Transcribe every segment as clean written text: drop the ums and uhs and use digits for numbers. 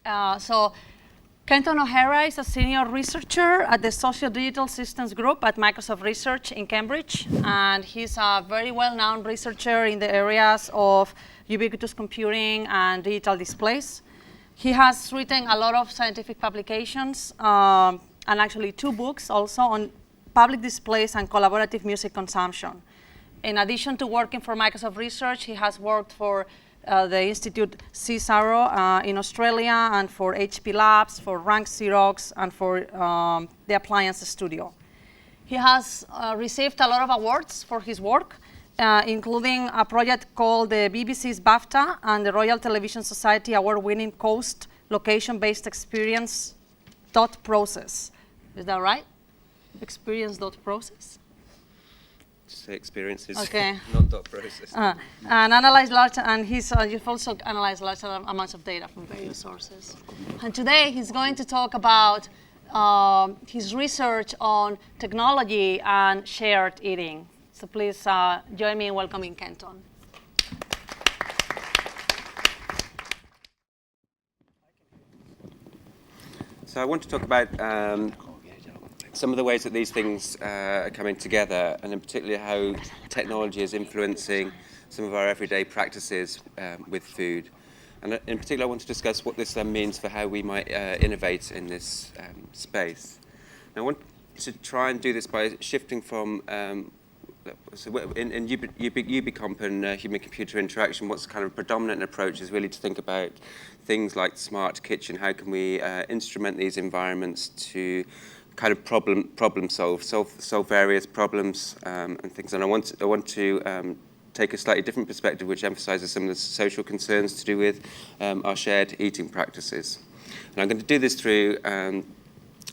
So Kenton O'Hara is a senior researcher at the Socio-Digital Systems Group at Microsoft Research in Cambridge. And he's a very well-known researcher in the areas of ubiquitous computing and digital displays. He has written a lot of scientific publications and actually 2 books also on public displays and collaborative music consumption. In addition to working for Microsoft Research, he has worked for the Institute CSIRO in Australia and for HP Labs, for Rank Xerox, and for the Appliance Studio. He has received a lot of awards for his work, including a project called the BBC's BAFTA and the Royal Television Society award-winning Coast Location-Based Experience .process. Is that right? Experience.process? Say experiences, okay. not dot process. And analyze large, and you've also analyzed large amounts of data from various sources. And today he's going to talk about his research on technology and shared eating. So please join me in welcoming Kenton. So I want to talk about some of the ways that these things are coming together, and in particular how technology is influencing some of our everyday practices with food. And in particular, I want to discuss what this then means for how we might innovate in this space. Now, I want to try and do this by shifting from, so in UbiComp and human-computer interaction, what's kind of predominant approach is really to think about things like smart kitchen. How can we instrument these environments to kind of problem solve various problems and things. And I want to take a slightly different perspective, which emphasizes some of the social concerns to do with our shared eating practices. And I'm going to do this through, I'm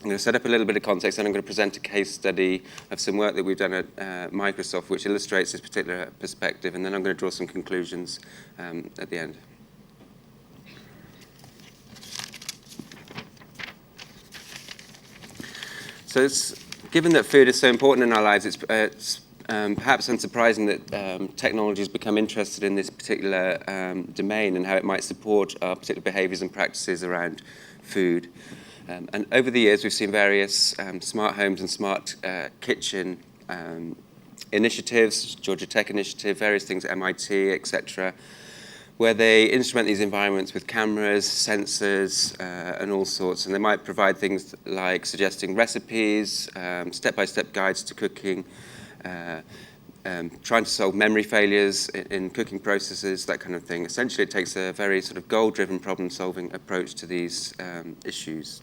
going to set up a little bit of context, and I'm going to present a case study of some work that we've done at Microsoft, which illustrates this particular perspective, and then I'm going to draw some conclusions at the end. So given that food is so important in our lives, it's perhaps unsurprising that technology has become interested in this particular domain and how it might support our particular behaviors and practices around food. And over the years, we've seen various smart homes and smart kitchen initiatives, Georgia Tech initiative, various things at MIT, etc., where they instrument these environments with cameras, sensors, and all sorts. And they might provide things like suggesting recipes, step-by-step guides to cooking, trying to solve memory failures in cooking processes, that kind of thing. Essentially, it takes a very sort of goal-driven problem-solving approach to these issues.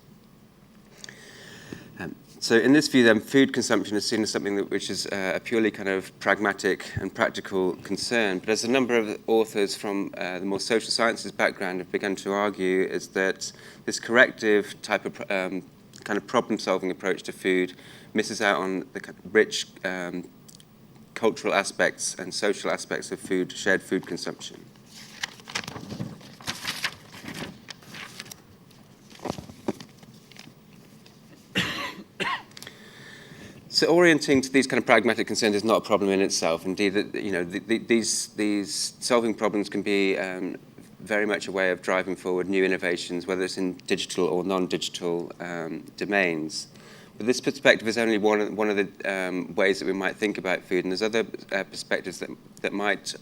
So in this view, then, food consumption is seen as something which is a purely kind of pragmatic and practical concern. But as a number of authors from the more social sciences background have begun to argue, is that this corrective type of kind of problem-solving approach to food misses out on the kind of rich cultural aspects and social aspects of food, shared food consumption. So orienting to these kind of pragmatic concerns is not a problem in itself. Indeed, these solving problems can be very much a way of driving forward new innovations, whether it's in digital or non-digital domains. But this perspective is only one of the ways that we might think about food, and there's other perspectives that might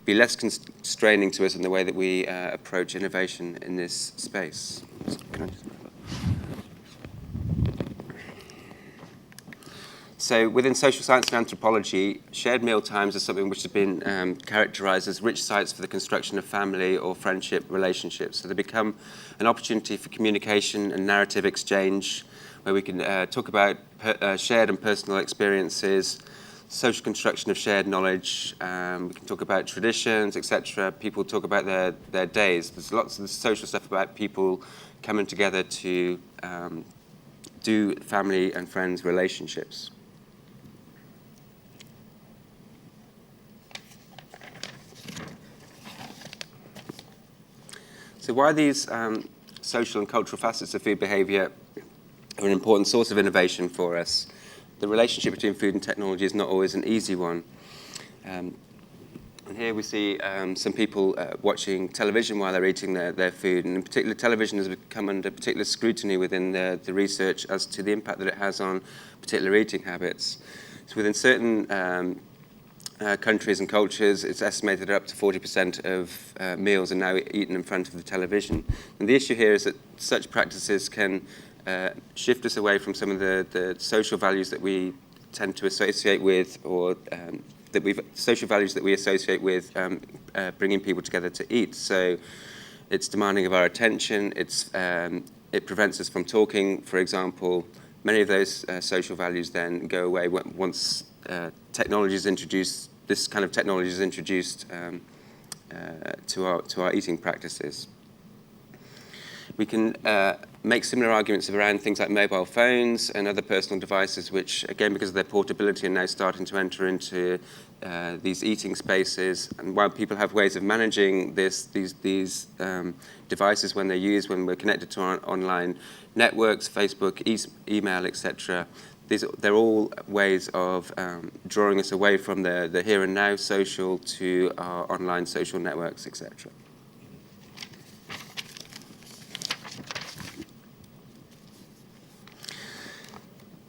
be less constraining to us in the way that we approach innovation in this space. So within social science and anthropology, shared meal times are something which has been characterized as rich sites for the construction of family or friendship relationships. So they become an opportunity for communication and narrative exchange, where we can talk about shared and personal experiences, social construction of shared knowledge. We can talk about traditions, etc. People talk about their days. There's lots of social stuff about people coming together to do family and friends relationships. So why these social and cultural facets of food behavior are an important source of innovation for us? The relationship between food and technology is not always an easy one. And here we see some people watching television while they're eating their food. And in particular, television has come under particular scrutiny within the research as to the impact that it has on particular eating habits. So within certain countries and cultures, it's estimated that up to 40% of meals are now eaten in front of the television. And the issue here is that such practices can shift us away from some of the social values that we tend to associate with, or social values that we associate with bringing people together to eat. So it's demanding of our attention, it prevents us from talking, for example. Many of those social values then go away once technology is introduced, this kind of technology is introduced to our eating practices. We can make similar arguments around things like mobile phones and other personal devices, which, again, because of their portability, are now starting to enter into these eating spaces. And while people have ways of managing these devices when they're used, when we're connected to online networks, Facebook, email, etc., they're all ways of drawing us away from the here and now social to our online social networks, etc.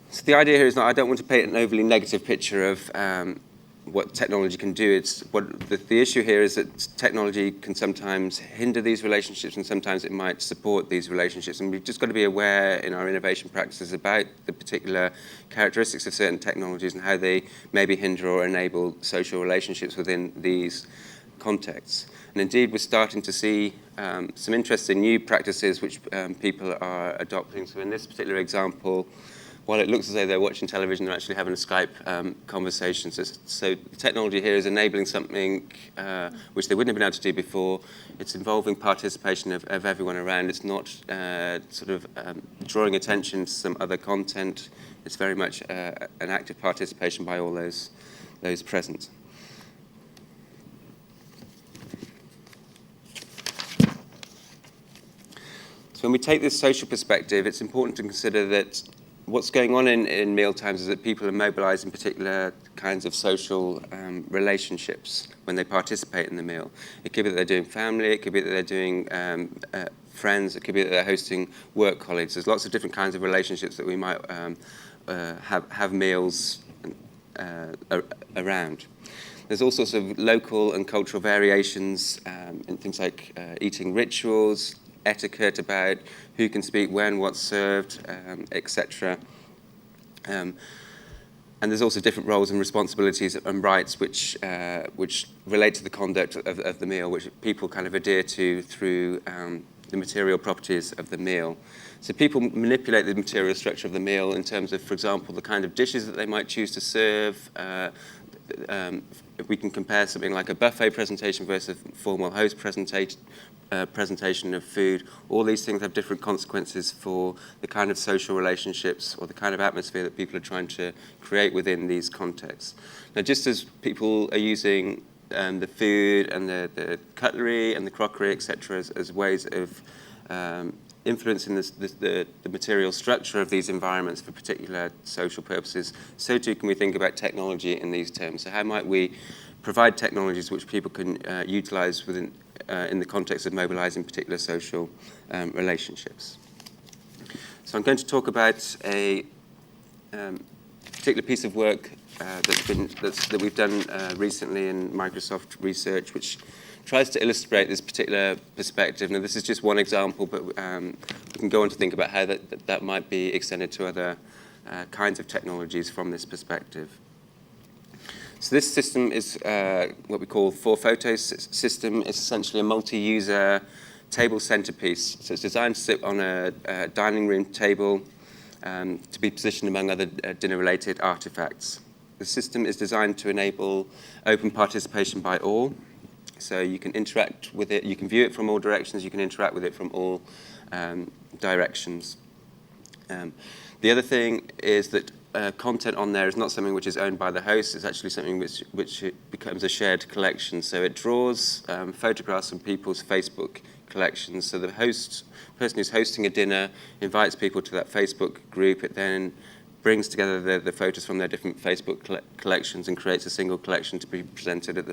So the idea here is I don't want to paint an overly negative picture of what technology can do. The issue here is that technology can sometimes hinder these relationships, and sometimes it might support these relationships. And we've just got to be aware in our innovation practices about the particular characteristics of certain technologies and how they maybe hinder or enable social relationships within these contexts. And indeed, we're starting to see some interesting new practices which people are adopting. So in this particular example, while it looks as though they're watching television, they're actually having a Skype conversation. So the technology here is enabling something which they wouldn't have been able to do before. It's involving participation of everyone around. It's not drawing attention to some other content. It's very much an active participation by all those present. So when we take this social perspective, it's important to consider that what's going on in meal times is that people are mobilized in particular kinds of social relationships when they participate in the meal. It could be that they're doing family, it could be that they're doing friends, it could be that they're hosting work colleagues. There's lots of different kinds of relationships that we might have meals around. There's all sorts of local and cultural variations in things like eating rituals, etiquette about who can speak when, what's served, etc. And there's also different roles and responsibilities and rights which relate to the conduct of the meal, which people kind of adhere to through the material properties of the meal. So people manipulate the material structure of the meal in terms of, for example, the kind of dishes that they might choose to serve. If we can compare something like a buffet presentation versus a formal host presentation of food, all these things have different consequences for the kind of social relationships or the kind of atmosphere that people are trying to create within these contexts. Now, just as people are using the food and the cutlery and the crockery, etc., as ways of influencing the material structure of these environments for particular social purposes, so too can we think about technology in these terms. So how might we provide technologies which people can utilize within in the context of mobilizing particular social relationships? So I'm going to talk about a particular piece of work that we've done recently in Microsoft Research, which tries to illustrate this particular perspective. Now, this is just one example, but we can go on to think about how that might be extended to other kinds of technologies from this perspective. So this system is what we call 4-photos system. It's essentially a multi-user table centerpiece. So it's designed to sit on a dining room table to be positioned among other dinner-related artifacts. The system is designed to enable open participation by all. So you can interact with it, you can view it from all directions, you can interact with it from all directions. The other thing is that content on there is not something which is owned by the host, it's actually something which becomes a shared collection. So it draws photographs from people's Facebook collections. So the person who's hosting a dinner invites people to that Facebook group. It then brings together the photos from their different Facebook collections and creates a single collection to be presented at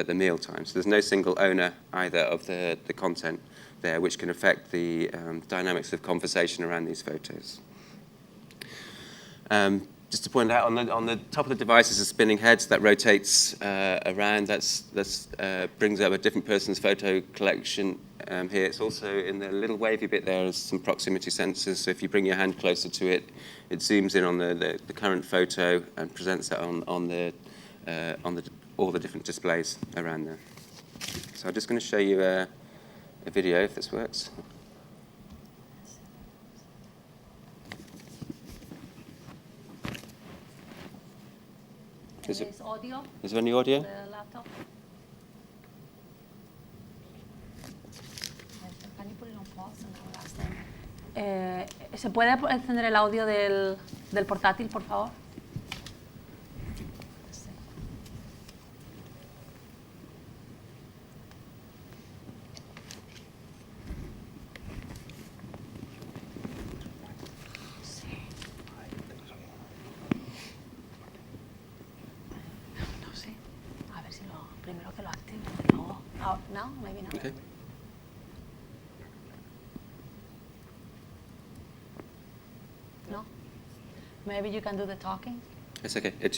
the meal time. So there's no single owner either of the content there, which can affect the dynamics of conversation around these photos. Just to point out, on the top of the device is a spinning head that rotates around. That brings up a different person's photo collection here. It's also in the little wavy bit there is some proximity sensors. So if you bring your hand closer to it, it zooms in on the current photo and presents that on all the different displays around there. So I'm just going to show you a video if this works. Is there any audio? The laptop. Can you put it on pause and I will ask them? ¿Se puede encender el audio del portátil, por favor? No, maybe not. Okay. No? Maybe you can do the talking? It's okay. It's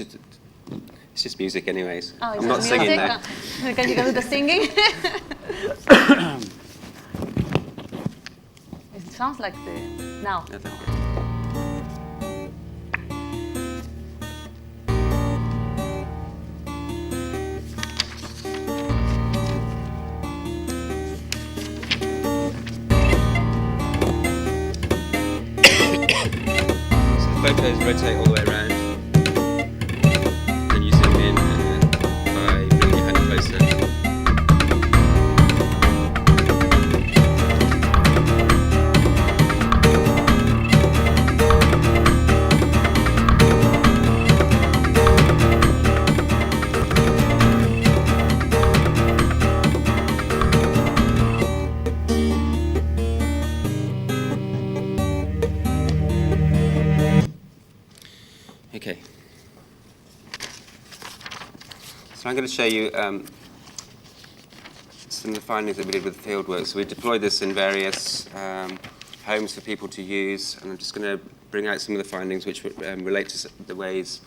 just music anyways. Oh, it's I'm not just singing music? there. Can you do the singing? It sounds like the... Now. Yeah, thank you. Photos rotate all the way around. Then you zoom in by bringing your hand closer. Okay. So I'm going to show you some of the findings that we did with the fieldwork. So we deployed this in various homes for people to use, and I'm just going to bring out some of the findings which relate to the ways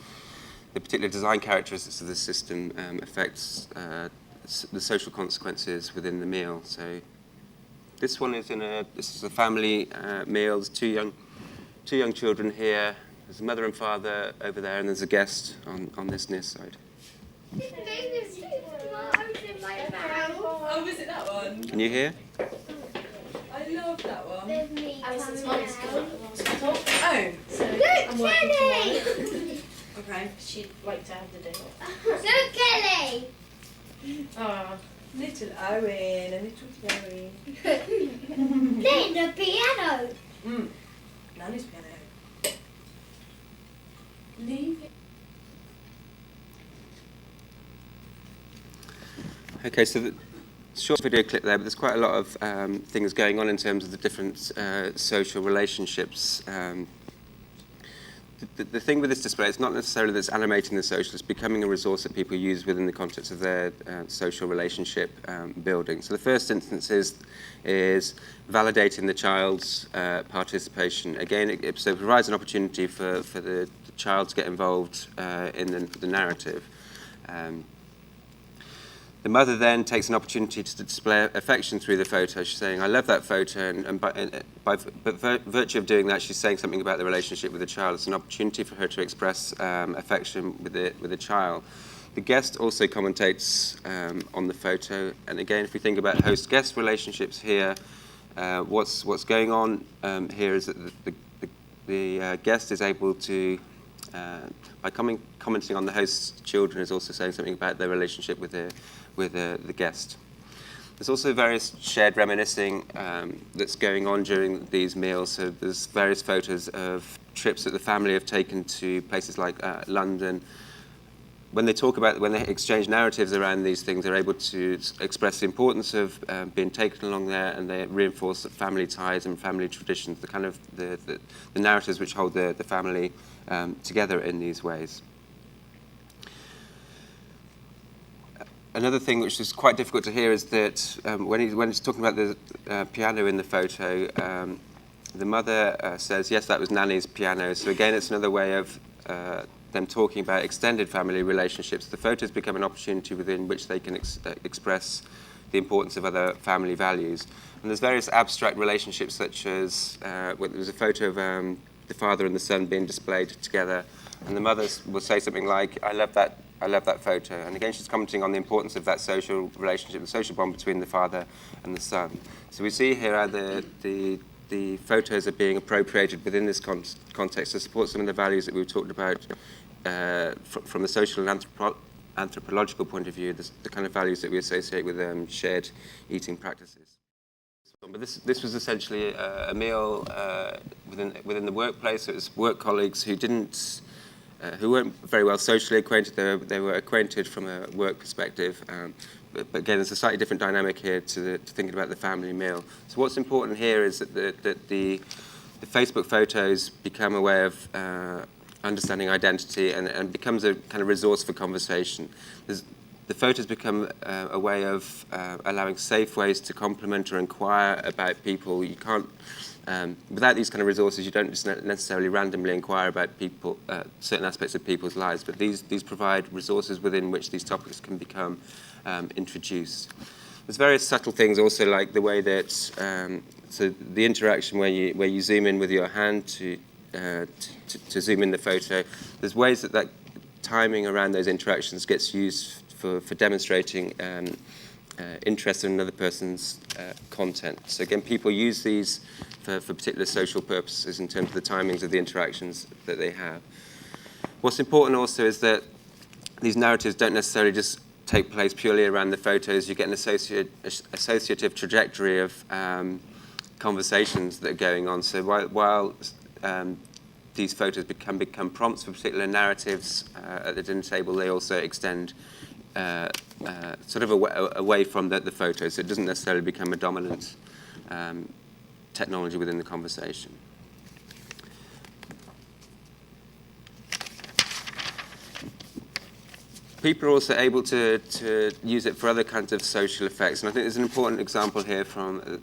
the particular design characteristics of the system affects the social consequences within the meal. So this one is this is a family meal. There's two young children here. There's a mother and father over there, and there's a guest on this near side. Oh, was it that one? Can you hear? I love that one. Alison's mum's got Oh, so look, I'm working Kelly! tomorrow. Okay. She'd like to have the day off. Look, Kelly! Oh, Little Owen, a little Chloe. Playing the piano. Nanny's piano. Leave it. Okay, so the short video clip there, but there's quite a lot of things going on in terms of the different social relationships. The thing with this display, it's not necessarily that it's animating the social, it's becoming a resource that people use within the context of their social relationship building. So the first instance is validating the child's participation. Again, it provides an opportunity for the child to get involved in the narrative. The mother then takes an opportunity to display affection through the photo. She's saying, I love that photo, and by virtue of doing that, she's saying something about the relationship with the child. It's an opportunity for her to express affection with the child. The guest also commentates on the photo, and again, if we think about host-guest relationships here, what's going on here is that the guest is able to, by commenting on the host's children, is also saying something about their relationship with the guest. There's also various shared reminiscing that's going on during these meals. So there's various photos of trips that the family have taken to places like London, when they exchange narratives around these things, they're able to express the importance of being taken along there, and they reinforce family ties and family traditions, the narratives which hold the family together in these ways. Another thing which is quite difficult to hear is that when he's talking about the piano in the photo, the mother says, yes, that was Nanny's piano. So again, it's another way of them talking about extended family relationships. The photos become an opportunity within which they can express the importance of other family values. And there's various abstract relationships, such as there's a photo of the father and the son being displayed together, and the mother will say something like, I love that photo. And again, she's commenting on the importance of that social relationship, the social bond between the father and the son. So we see here how the photos are being appropriated within this context to support some of the values that we've talked about from the social and anthropological point of view, the kind of values that we associate with shared eating practices. But this was essentially a meal within the workplace. It was work colleagues who weren't very well socially acquainted. They were acquainted from a work perspective. But again, there's a slightly different dynamic here to thinking about the family meal. So what's important here is that the Facebook photos become a way of understanding identity and becomes a kind of resource for conversation. The photos become a way of allowing safe ways to compliment or inquire about people. You can't, without these kind of resources, you don't just necessarily randomly inquire about people, certain aspects of people's lives, but these provide resources within which these topics can become introduced. There's various subtle things also, like the way that, so the interaction where you zoom in with your hand to zoom in the photo. There's ways that timing around those interactions gets used for demonstrating interest in another person's content. So again, people use these for particular social purposes in terms of the timings of the interactions that they have. What's important also is that these narratives don't necessarily just take place purely around the photos. You get an associative trajectory of conversations that are going on. So while these photos can become prompts for particular narratives at the dinner table, they also extend sort of away from the photos. So it doesn't necessarily become a dominant technology within the conversation. People are also able to use it for other kinds of social effects. And I think there's an important example here from,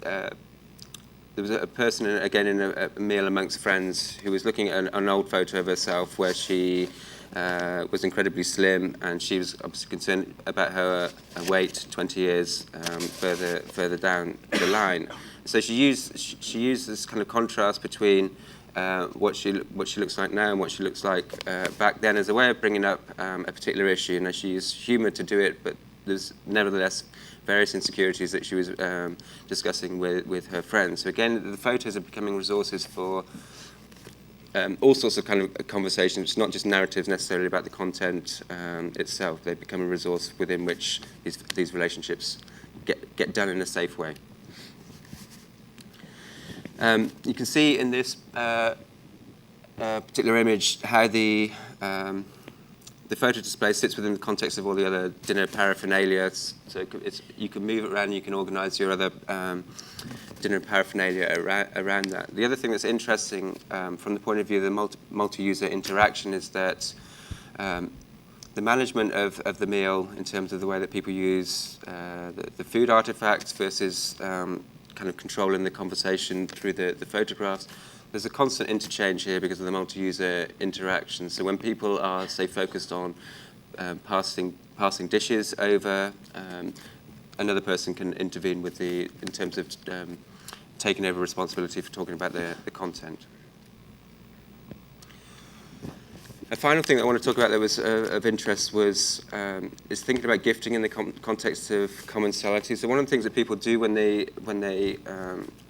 there was a person, again, in a meal amongst friends who was looking at an old photo of herself where she was incredibly slim, and she was obviously concerned about her weight 20 years further down the line. So she used this kind of contrast between what she looks like now and what she looks like back then as a way of bringing up a particular issue. And she used humour to do it, but there's nevertheless various insecurities that she was discussing with her friends. So again, the photos are becoming resources for all sorts of kind of conversations. It's not just narratives necessarily about the content itself. They become a resource within which these relationships get done in a safe way. You can see in this particular image how the photo display sits within the context of all the other dinner paraphernalia. So you can move it around, and you can organise your other dinner paraphernalia around that. The other thing that's interesting from the point of view of the multi-user interaction is that the management of the meal, in terms of the way that people use the food artifacts versus kind of controlling the conversation through the photographs. There's a constant interchange here because of the multi-user interaction. So when people are, say, focused on passing dishes over, another person can intervene in terms of taking over responsibility for talking about the content. A final thing that I want to talk about that was of interest is thinking about gifting in the context of commensality. So one of the things that people do when they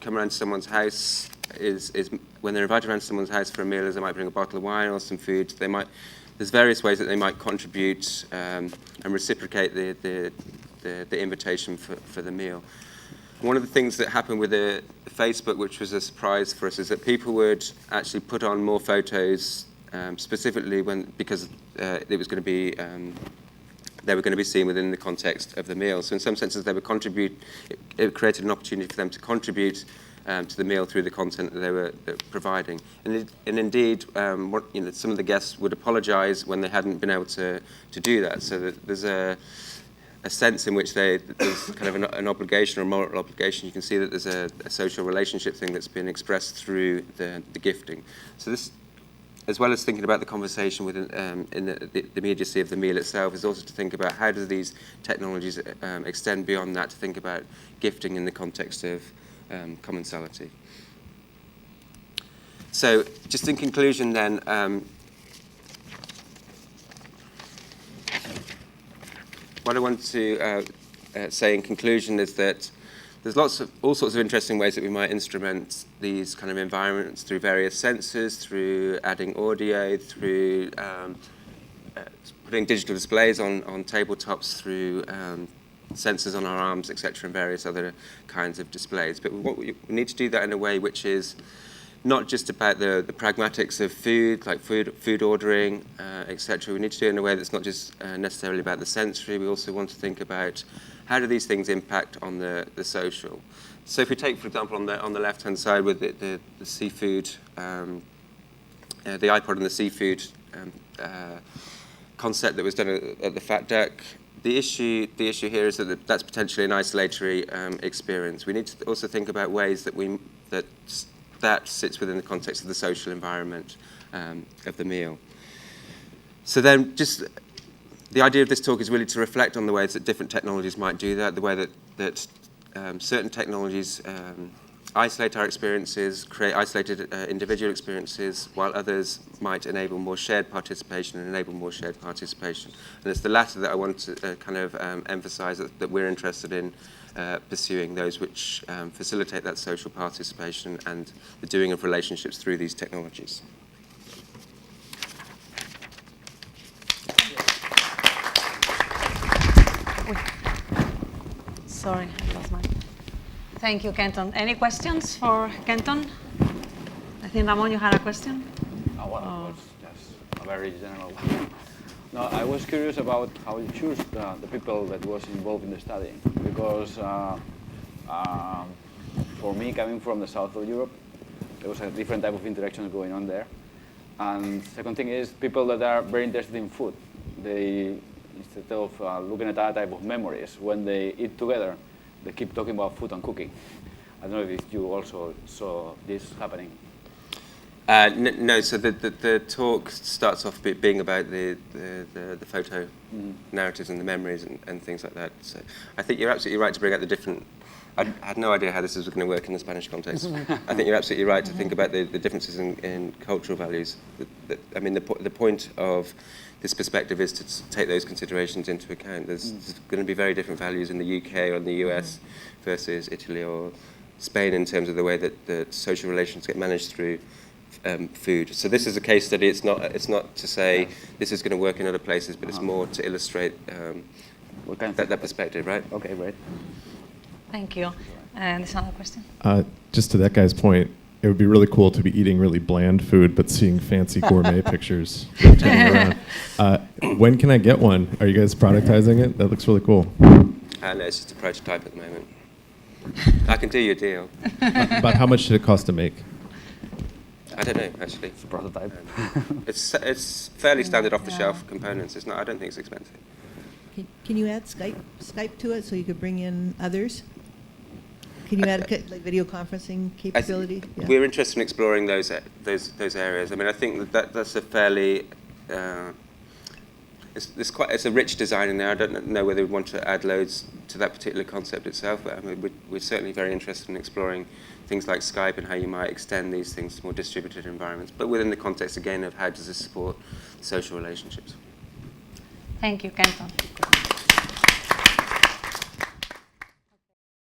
come around to someone's house is when they're invited around to someone's house for a meal, is they might bring a bottle of wine or some food. There's various ways that they might contribute and reciprocate the invitation for the meal. One of the things that happened with the Facebook, which was a surprise for us, is that people would actually put on more photos specifically because it was going to be they were going to be seen within the context of the meal. So in some senses, they were it created an opportunity for them to contribute to the meal through the content that they were providing. And indeed, some of the guests would apologise when they hadn't been able to do that. So that there's a sense in which there's kind of an obligation or a moral obligation. You can see that there's a social relationship thing that's been expressed through the gifting. So this, as well as thinking about the conversation within in the immediacy of the meal itself, is also to think about how do these technologies extend beyond that to think about gifting in the context of commensality. So just in conclusion then, what I want to say in conclusion is that there's all sorts of interesting ways that we might instrument these kind of environments through various sensors, through adding audio, through putting digital displays on tabletops, through sensors on our arms, etc., and various other kinds of displays. But we need to do that in a way which is not just about the pragmatics of food, like food ordering, etc. We need to do it in a way that's not just necessarily about the sensory. We also want to think about how do these things impact on the social. So if we take, for example, on the left-hand side with the seafood, the iPod and the seafood concept that was done at the Fat Duck, the issue here is that that's potentially an isolatory experience. We need to also think about ways that sits within the context of the social environment of the meal. So then just the idea of this talk is really to reflect on the ways that different technologies might do that, the way that certain technologies isolate our experiences, create isolated individual experiences, while others might enable more shared participation and enable more shared participation. And it's the latter that I want to kind of emphasize that we're interested in pursuing, those which facilitate that social participation and the doing of relationships through these technologies. Sorry, I lost mine. Thank you, Kenton. Any questions for Kenton? I think, Ramon, you had a question? It was just a very general one. No, I was curious about how you choose the people that was involved in the study, because for me, coming from the south of Europe, there was a different type of interactions going on there. And second thing is people that are very interested in food. They, instead of looking at that type of memories, when they eat together, they keep talking about food and cooking. I don't know if you also saw this happening. No, so the talk starts off being about the photo narratives and the memories and things like that. So I think you're absolutely right to bring out the different. I had no idea how this was going to work in the Spanish context. I think you're absolutely right to think about the differences in cultural values. I mean, the point of this perspective is to take those considerations into account. There's going to be very different values in the UK or in the US versus Italy or Spain in terms of the way that social relations get managed through food. So this is a case study. It's not to say this is going to work in other places, but it's more to illustrate that perspective, right? Okay, great. Thank you. And there's another question. Just to that guy's point, it would be really cool to be eating really bland food, but seeing fancy gourmet pictures rotating around. When can I get one? Are you guys productizing it? That looks really cool. No, it's just a prototype at the moment. I can do you a deal. About how much should it cost to make? I don't know, actually. It's a prototype. It's fairly standard off-the-shelf components. It's not. I don't think it's expensive. Can you add Skype to it so you could bring in others? Can you add like video conferencing capability? Yeah. We're interested in exploring those areas. I mean, I think that's a fairly it's a rich design in there. I don't know whether we want to add loads to that particular concept itself, but I mean, we're certainly very interested in exploring things like Skype and how you might extend these things to more distributed environments, but within the context again of how does this support social relationships. Thank you, Kenton.